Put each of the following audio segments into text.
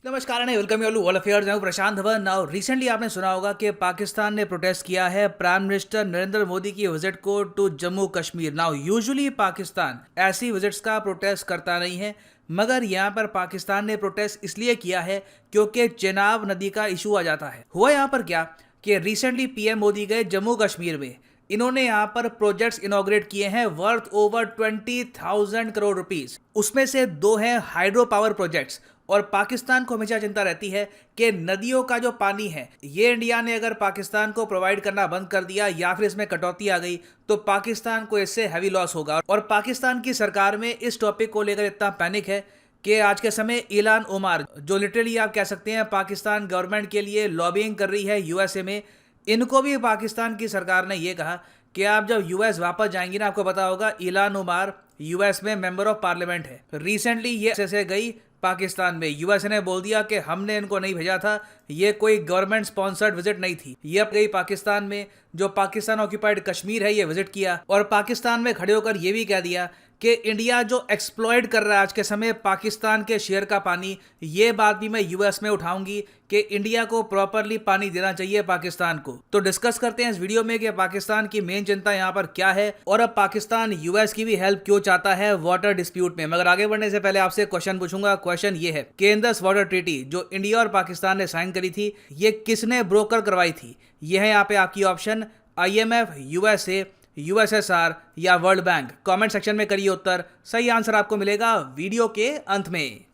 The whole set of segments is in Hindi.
नमस्कार and welcome you all to world affairs. मैं हूं प्रशांत धवन। नाउ रिसेंटली आपने सुना होगा कि पाकिस्तान ने प्रोटेस्ट किया है प्राइम मिनिस्टर नरेंद्र मोदी की विजिट को to Jammu Kashmir. Now usually Pakistan ऐसी विजिट्स का प्रोटेस्ट करता नहीं है, मगर यहाँ पर पाकिस्तान ने प्रोटेस्ट इसलिए किया है क्योंकि चेनाब नदी का इशू आ जाता है। हुआ यहाँ पर क्या कि रिसेंटली पीएम मोदी गए जम्मू कश्मीर में। इन्होंने यहाँ पर प्रोजेक्ट्स इनॉग्रेट किए हैं वर्थ ओवर 20,000 करोड़ रुपीस। उसमें से दो हैं हाइड्रो पावर प्रोजेक्ट्स। और पाकिस्तान को हमेशा चिंता रहती है कि नदियों का जो पानी है ये इंडिया ने अगर पाकिस्तान को प्रोवाइड करना बंद कर दिया या फिर इसमें कटौती आ गई तो पाकिस्तान को इससे हैवी लॉस होगा। और पाकिस्तान की सरकार में इस टॉपिक को लेकर इतना पैनिक है कि आज के समय इलान उमर, जो लिटरली आप कह सकते हैं पाकिस्तान गवर्नमेंट के लिए लॉबिंग कर रही है यूएसए में, इनको भी पाकिस्तान की सरकार ने ये कहा कि आप जब यूएस वापस जाएंगी ना, आपको पता होगा इलान उमर यूएस में मेंबर ऑफ पार्लियामेंट है। रिसेंटली ये ऐसे गई पाकिस्तान में, यूएस ने बोल दिया कि हमने इनको नहीं भेजा था, ये कोई गवर्नमेंट स्पॉन्सर्ड विजिट नहीं थी। ये अब गई पाकिस्तान में, जो पाकिस्तान ऑक्यूपाइड कश्मीर है, ये विजिट किया और पाकिस्तान में खड़े होकर ये भी कह दिया कि इंडिया जो एक्सप्लॉइट कर रहा है आज के समय पाकिस्तान के शेयर का पानी, ये बात भी मैं यूएस में उठाऊंगी कि इंडिया को प्रॉपरली पानी देना चाहिए पाकिस्तान को। तो डिस्कस करते हैं इस वीडियो में कि पाकिस्तान की मेन चिंता यहाँ पर क्या है और अब पाकिस्तान यूएस की भी हेल्प क्यों चाहता है वाटर डिस्प्यूट में। मगर आगे बढ़ने से पहले आपसे क्वेश्चन पूछूंगा। क्वेश्चन ये है कि इंडस वाटर ट्रीटी जो इंडिया और पाकिस्तान ने साइन करी थी, ये किसने ब्रोकर करवाई थी? ये है यहाँ पे आपकी ऑप्शन, IMF, यूएसए, यूएसएसआर या वर्ल्ड बैंक। कमेंट सेक्शन में करिए उत्तर। सही आंसर आपको मिलेगा वीडियो के अंत में।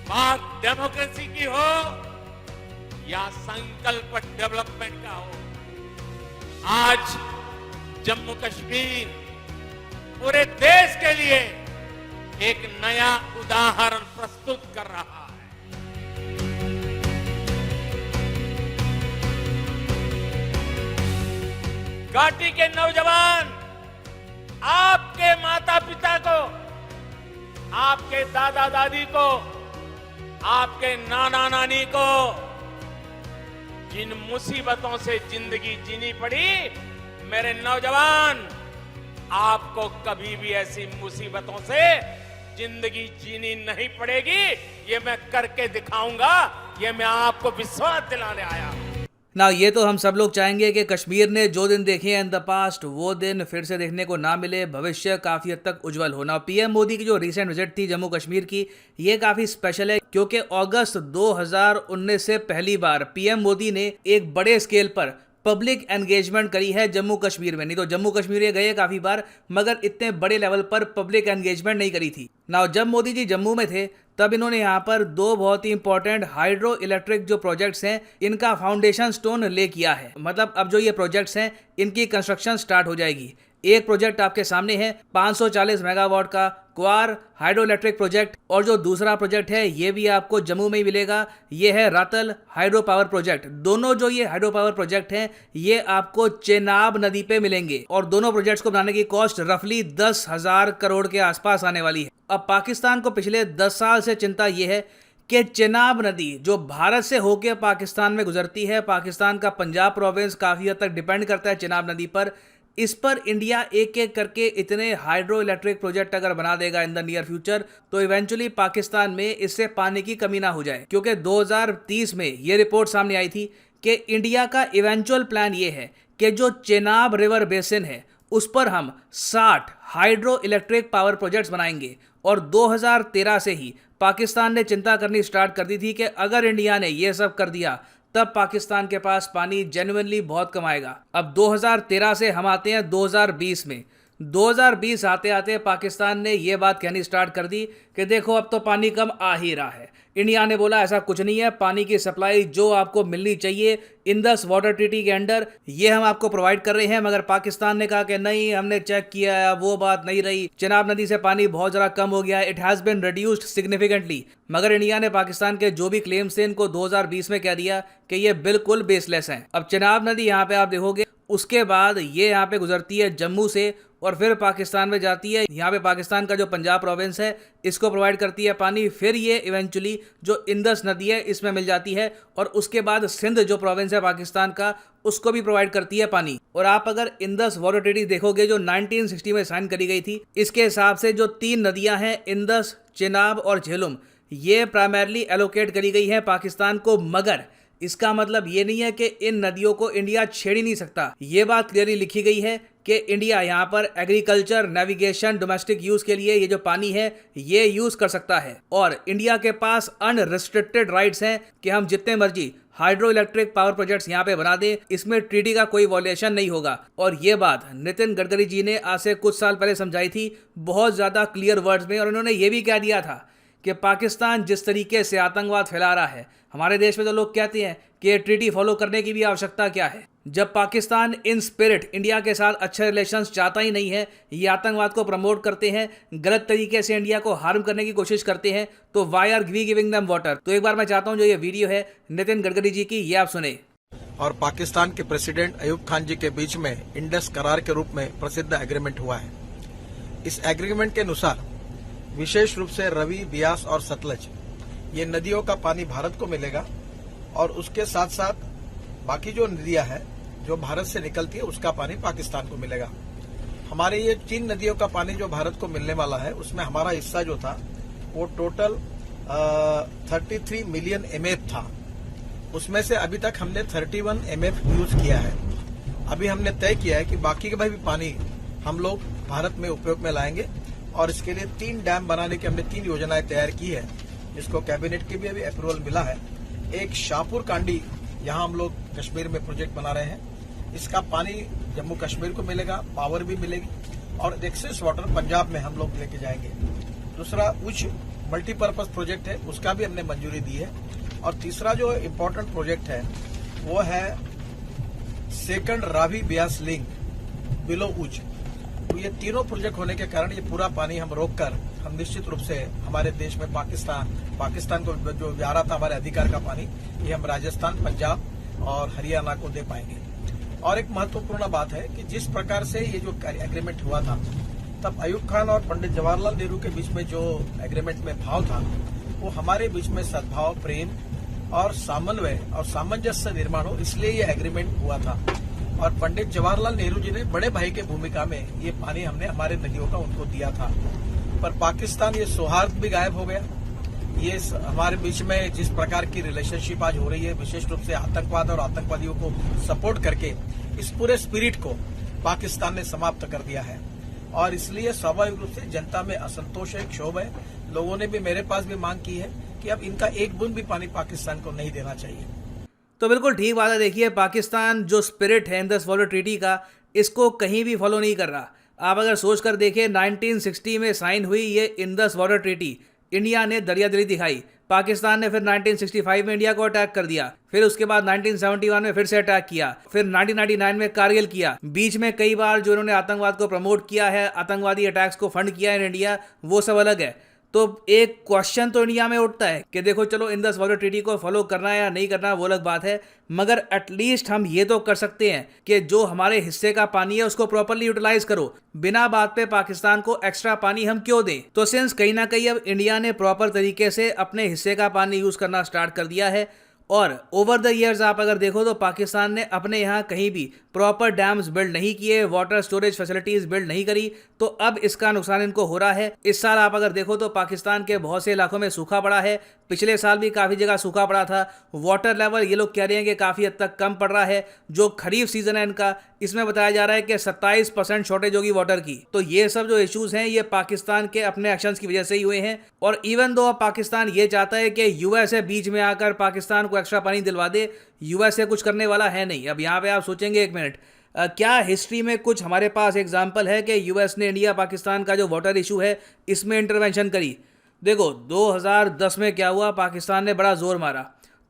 बात डेमोक्रेसी की हो या संकल्प डेवलपमेंट का हो, आज जम्मू कश्मीर पूरे देश के लिए एक नया उदाहरण प्रस्तुत कर रहा है। घाटी के नौजवान आपके माता पिता को, आपके दादा दादी को, आपके नाना नानी को जिन मुसीबतों से जिंदगी जीनी पड़ी, मेरे नौजवान आपको कभी भी ऐसी मुसीबतों से जिंदगी जीनी नहीं पड़ेगी। ये मैं करके दिखाऊंगा, ये मैं आपको विश्वास दिलाने आया हूं। ना ये तो हम सब लोग चाहेंगे कि कश्मीर ने जो दिन देखे हैं इन द पास्ट, वो दिन फिर से देखने को ना मिले, भविष्य काफ़ी हद तक उज्जवल होना। पीएम मोदी की जो रिसेंट विजिट थी जम्मू कश्मीर की, ये काफ़ी स्पेशल है क्योंकि अगस्त 2019 से पहली बार पीएम मोदी ने एक बड़े स्केल पर पब्लिक एंगेजमेंट करी है जम्मू कश्मीर में। नहीं तो जम्मू कश्मीर ये गए काफ़ी बार, मगर इतने बड़े लेवल पर पब्लिक एंगेजमेंट नहीं करी थी। ना जब मोदी जी जम्मू में थे तब इन्होंने यहाँ पर दो बहुत ही इंपॉर्टेंट हाइड्रो इलेक्ट्रिक जो प्रोजेक्ट्स हैं, इनका फाउंडेशन स्टोन ले किया है। मतलब अब जो ये प्रोजेक्ट्स हैं इनकी कंस्ट्रक्शन स्टार्ट हो जाएगी। एक प्रोजेक्ट आपके सामने है 540 मेगावाट का क्वार हाइड्रो इलेक्ट्रिक प्रोजेक्ट, और जो दूसरा प्रोजेक्ट है ये भी आपको जम्मू में ही मिलेगा, ये है रातल हाइड्रो पावर प्रोजेक्ट। दोनों जो ये हाइड्रो पावर प्रोजेक्ट हैं ये आपको चेनाब नदी पे मिलेंगे और दोनों प्रोजेक्ट्स को बनाने की कॉस्ट रफली 10,000 करोड़ के आसपास आने वाली है। अब पाकिस्तान को पिछले 10 साल से चिंता ये है कि चेनाब नदी जो भारत से होकर पाकिस्तान में गुजरती है, पाकिस्तान का पंजाब प्रोविंस काफ़ी हद तक डिपेंड करता है चेनाब नदी पर। इस पर इंडिया एक एक करके इतने हाइड्रो इलेक्ट्रिक प्रोजेक्ट अगर बना देगा इन द नियर फ्यूचर, तो इवेंचुअली पाकिस्तान में इससे पानी की कमी ना हो जाए। क्योंकि 2030 में ये रिपोर्ट सामने आई थी कि इंडिया का इवेंचुअल प्लान ये है कि जो चेनाब रिवर बेसिन है उस पर हम 60 हाइड्रो इलेक्ट्रिक पावर प्रोजेक्ट्स बनाएंगे। और 2013 से ही पाकिस्तान ने चिंता करनी स्टार्ट कर दी थी कि अगर इंडिया ने ये सब कर दिया तब पाकिस्तान के पास पानी जेन्युइनली बहुत कम आएगा। अब 2013 से हम आते हैं 2020 में। 2020 आते आते पाकिस्तान ने ये बात कहनी स्टार्ट कर दी कि देखो अब तो पानी कम आ ही रहा है। इंडिया ने बोला ऐसा कुछ नहीं है, पानी की सप्लाई जो आपको मिलनी चाहिए इंडस वाटर ट्रीटी के अंडर ये हम आपको प्रोवाइड कर रहे हैं। मगर पाकिस्तान ने कहा कि नहीं, हमने चेक किया है, वो बात नहीं रही, चेनाब नदी से पानी बहुत ज़्यादा कम हो गया है, it has been reduced significantly. मगर इंडिया ने पाकिस्तान के जो भी क्लेम्स थे इनको 2020 में कह दिया कि ये बिल्कुल बेसलेस हैं। अब चेनाब नदी यहाँ पे आप देखोगे उसके बाद ये यहाँ पे गुजरती है जम्मू से और फिर पाकिस्तान में जाती है। यहाँ पे पाकिस्तान का जो पंजाब प्रोविंस है इसको प्रोवाइड करती है पानी। फिर ये इवेंचुअली जो इंदस नदी है इसमें मिल जाती है और उसके बाद सिंध जो प्रोविंस है पाकिस्तान का उसको भी प्रोवाइड करती है पानी। और आप अगर इंदस वाटर ट्रीटी देखोगे जो 1960 में साइन करी गई थी, इसके हिसाब से जो 3 नदियां हैं इंदस, चेनाब और झेलुम, ये प्राइमरली एलोकेट करी गई है पाकिस्तान को। मगर इसका मतलब ये नहीं है कि इन नदियों को इंडिया छेड़ ही नहीं सकता। ये बात क्लियरली लिखी गई है कि इंडिया यहाँ पर एग्रीकल्चर, नेविगेशन, डोमेस्टिक यूज के लिए ये जो पानी है ये यूज कर सकता है। और इंडिया के पास अनरिस्ट्रिक्टेड राइट्स हैं कि हम जितने मर्जी हाइड्रो इलेक्ट्रिक पावर प्रोजेक्ट्स यहाँ पे बना दें, इसमें ट्रीटी का कोई वॉल्यूशन नहीं होगा। और ये बात नितिन गडकरी जी ने आज से कुछ साल पहले समझाई थी बहुत ज़्यादा क्लियर वर्ड्स में। और उन्होंने ये भी कह दिया था कि पाकिस्तान जिस तरीके से आतंकवाद फैला रहा है, हमारे देश में तो लोग कहते हैं कि ये ट्रीटी फॉलो करने की भी आवश्यकता क्या है, जब पाकिस्तान इन स्पिरिट इंडिया के साथ अच्छे रिलेशंस चाहता ही नहीं है, ये आतंकवाद को प्रमोट करते हैं, गलत तरीके से इंडिया को हार्म करने की कोशिश करते हैं, तो why are we giving them water. तो एक बार मैं चाहता हूं जो ये वीडियो है नितिन गडकरी जी की, ये आप सुने। और पाकिस्तान के प्रेसिडेंट अयूब खान जी के बीच में इंडस करार के रूप में प्रसिद्ध एग्रीमेंट हुआ है। इस एग्रीमेंट के अनुसार विशेष रूप से रवि, ब्यास और सतलज ये नदियों का पानी भारत को मिलेगा और उसके साथ साथ बाकी जो नदियां हैं जो भारत से निकलती है उसका पानी पाकिस्तान को मिलेगा। हमारे ये 3 नदियों का पानी जो भारत को मिलने वाला है उसमें हमारा हिस्सा जो था वो टोटल 33 मिलियन MF था। उसमें से अभी तक हमने 31 MF यूज किया है। अभी हमने तय किया है कि बाकी का भी पानी हम लोग भारत में उपयोग में लाएंगे और इसके लिए 3 डैम बनाने की हमने 3 योजनाएं तैयार की है, जिसको कैबिनेट की भी अभी अप्रूवल मिला है। एक शाहपुर कांडी, यहाँ हम लोग कश्मीर में प्रोजेक्ट बना रहे हैं, इसका पानी जम्मू कश्मीर को मिलेगा, पावर भी मिलेगी और एक्सेस वाटर पंजाब में हम लोग लेके जाएंगे। दूसरा उच्च मल्टीपर्पज प्रोजेक्ट है, उसका भी हमने मंजूरी दी है। और तीसरा जो इम्पोर्टेंट प्रोजेक्ट है वो है second Ravi Beas link below उच्च। तो ये तीनों प्रोजेक्ट होने के कारण ये पूरा पानी हम रोककर हम निश्चित रूप से हमारे देश में पाकिस्तान को जो जा रहा था हमारे अधिकार का पानी, ये हम राजस्थान, पंजाब और हरियाणा को दे पाएंगे। और एक महत्वपूर्ण बात है कि जिस प्रकार से ये जो एग्रीमेंट हुआ था तब अयूब खान और पंडित जवाहरलाल नेहरू के बीच में जो एग्रीमेंट में भाव था वो हमारे बीच में सद्भाव, प्रेम और समन्वय और सामंजस्य निर्माण हो, इसलिए ये एग्रीमेंट हुआ था। और पंडित जवाहरलाल नेहरू जी ने बड़े भाई के भूमिका में ये पानी हमने हमारे नदियों का उनको दिया था। पर पाकिस्तान ये सौहार्द भी गायब हो गया। ये हमारे बीच में जिस प्रकार की रिलेशनशिप आज हो रही है, विशेष रूप से आतंकवाद और आतंकवादियों को सपोर्ट करके, इस पूरे स्पिरिट को पाकिस्तान ने समाप्त कर दिया है। और इसलिए स्वाभाविक रूप से जनता में असंतोष है, क्षोभ है। लोगों ने भी मेरे पास भी मांग की है कि अब इनका एक बूंद भी पानी पाकिस्तान को नहीं देना चाहिए। तो बिल्कुल ठीक बात है। देखिए, पाकिस्तान जो स्पिरिट है इंडस वाटर ट्रीटी का, इसको कहीं भी फॉलो नहीं कर रहा। आप अगर सोच कर देखें, 1960 में साइन हुई ये इंडस वाटर ट्रीटी, इंडिया ने दरियादिली दिखाई। पाकिस्तान ने फिर 1965 में इंडिया को अटैक कर दिया, फिर उसके बाद 1971 में फिर से अटैक किया, फिर 1999 में कारगिल किया। बीच में कई बार जो इन्होंने आतंकवाद को प्रमोट किया है, आतंकवादी अटैक्स को फंड किया है इन इंडिया, वो सब अलग है। तो एक क्वेश्चन तो इंडिया में उठता है कि देखो चलो इंडस वाटर ट्रीटी को फॉलो करना है या नहीं करना वो अलग बात है, मगर एटलीस्ट हम ये तो कर सकते हैं कि जो हमारे हिस्से का पानी है उसको प्रॉपरली यूटिलाइज करो। बिना बात पे पाकिस्तान को एक्स्ट्रा पानी हम क्यों दें? तो सिंस कहीं ना कहीं अब इंडिया ने प्रॉपर तरीके से अपने हिस्से का पानी यूज करना स्टार्ट कर दिया है और ओवर द ईयर्स आप अगर देखो तो पाकिस्तान ने अपने यहाँ कहीं भी प्रॉपर डैम्स बिल्ड नहीं किए, वाटर स्टोरेज फैसिलिटीज बिल्ड नहीं करी, तो अब इसका नुकसान इनको हो रहा है। इस साल आप अगर देखो तो पाकिस्तान के बहुत से इलाकों में सूखा पड़ा है, पिछले साल भी काफ़ी जगह सूखा पड़ा था। वाटर लेवल ये लोग कह रहे हैं कि काफ़ी हद तक कम पड़ रहा है। जो खरीफ सीजन है इनका, इसमें बताया जा रहा है कि 27% शॉर्टेज होगी वाटर की। तो ये सब जो इश्यूज हैं ये पाकिस्तान के अपने एक्शंस की वजह से ही हुए हैं। और इवन दो पाकिस्तान ये चाहता है कि यूएसए बीच में आकर पाकिस्तान को एक्स्ट्रा पानी दिलवा दे, यूएसए कुछ करने वाला है नहीं। अब यहाँ पे आप सोचेंगे एक मिनट, क्या हिस्ट्री में कुछ हमारे पास एग्जाम्पल है कि यूएस ने इंडिया पाकिस्तान का जो वाटर इशू है इसमें इंटरवेंशन करी? देखो 2010 में क्या हुआ, पाकिस्तान ने बड़ा जोर मारा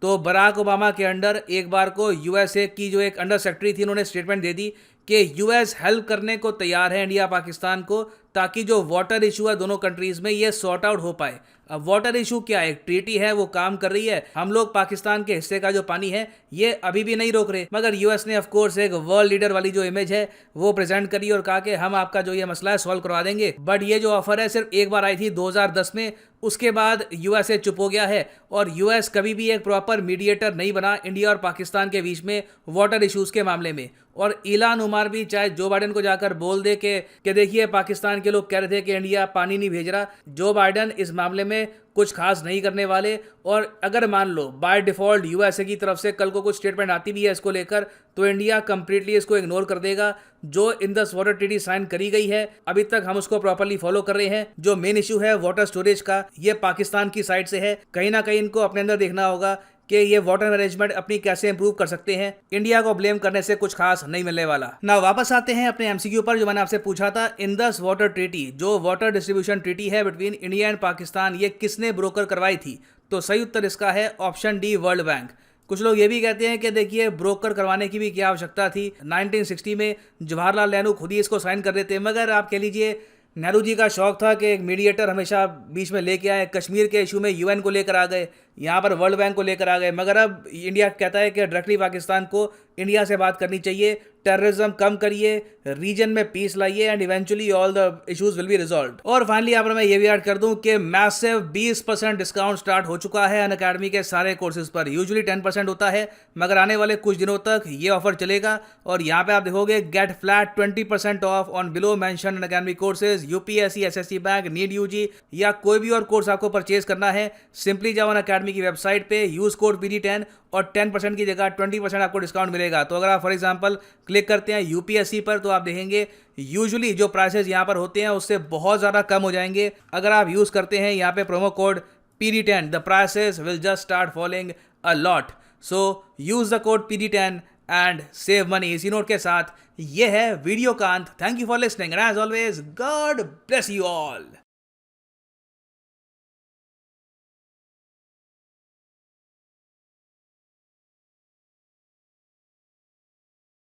तो बराक ओबामा के अंडर एक बार को यूएसए की जो एक अंडर सेक्रेटरी थी उन्होंने स्टेटमेंट दे दी कि यूएस हेल्प करने को तैयार है इंडिया पाकिस्तान को, ताकि जो वाटर इशू है दोनों कंट्रीज में ये सॉर्ट आउट हो पाए। अब वाटर इशू क्या है, एक ट्रीटी है वो काम कर रही है, हम लोग पाकिस्तान के हिस्से का जो पानी है ये अभी भी नहीं रोक रहे, मगर यूएस ने ऑफ कोर्स एक वर्ल्ड लीडर वाली जो इमेज है वो प्रेजेंट करी और कहा कि हम आपका जो ये मसला है सॉल्व करवा देंगे। बट ये जो ऑफर है सिर्फ एक बार आई थी 2010 में, उसके बाद यूएसए चुप हो गया है और यूएस कभी भी एक प्रॉपर मीडिएटर नहीं बना इंडिया और पाकिस्तान के बीच में वाटर इश्यूज के मामले में। और इलान उमर भी चाहे जो बाइडन को जाकर बोल दे कि देखिए पाकिस्तान के लोग कह रहे थे कि इंडिया पानी नहीं भेज रहा, जो बाइडन इस मामले में कुछ खास नहीं करने वाले। और अगर मान लो बाय डिफॉल्ट यूएसए की तरफ से कल को कुछ स्टेटमेंट आती भी है इसको लेकर, तो इंडिया कंप्लीटली इसको इग्नोर कर देगा। जो इंडस वाटर ट्रीटी साइन करी गई है अभी तक हम उसको प्रॉपर्ली फॉलो कर रहे हैं। जो मेन इशू है वाटर स्टोरेज का, ये पाकिस्तान की साइड से है, कहीं ना कहीं इनको अपने अंदर देखना होगा कि ये वाटर मैनेजमेंट अपनी कैसे इंप्रूव कर सकते हैं। इंडिया को ब्लेम करने से कुछ खास नहीं मिलने वाला ना। वापस आते हैं अपने एमसीक्यू पर जो मैंने आपसे पूछा था, इंडस वाटर ट्रीटी जो वाटर डिस्ट्रीब्यूशन ट्रीटी है बिटवीन इंडिया एंड पाकिस्तान, ये किसने ब्रोकर करवाई थी? तो सही उत्तर इसका है ऑप्शन डी, वर्ल्ड बैंक। कुछ लोग ये भी कहते हैं कि देखिए ब्रोकर करवाने की भी क्या आवश्यकता थी, 1960 में जवाहरलाल नेहरू खुद ही इसको साइन कर देते। मगर आप कह लीजिए नेहरू जी का शौक था कि एक मीडिएटर हमेशा बीच में लेके आए। कश्मीर के इशू में यूएन को लेकर आ गए, यहाँ पर वर्ल्ड बैंक को लेकर आ गए, मगर अब इंडिया कहता है कि डायरेक्टली पाकिस्तान को इंडिया से बात करनी चाहिए, टेररिज्म कम करिए, रीजन में पीस लाइए and eventually all the issues will be resolved. और फाइनली यहाँ पर मैं ये भी ऐड कर दूं कि मैसिव 20% डिस्काउंट स्टार्ट हो चुका है अनअकैडमी के सारे कोर्सेज पर। यूजुअली 10% होता है, मगर आने वाले कुछ दिनों तक ये ऑफर चलेगा। और यहाँ पे आप देखोगे get flat 20% off on below mention Unacademy courses, UPSC, SSC bank, NEET UG या कोई भी और कोर्स आपको परचेज करना है, सिंपली जाओ अनअकैडमी की वेबसाइट पे, यूज कोड PD10 और 10% की जगह 20% आपको डिस्काउंट मिलेगा। तो अगर आप फॉर एग्जांपल क्लिक करते हैं यूपीएससी पर, तो आप देखेंगे यूजुअली जो प्राइसेस यहाँ पर होते हैं उससे बहुत ज़्यादा कम हो जाएंगे। अगर आप यूज़ करते हैं यहाँ पे promo code PD10, the prices will just start following a lot. So use the code PD10 and save money. इसी नोट के साथ ये है वीडियो का अंत। Thank you for listening and as always God bless you all.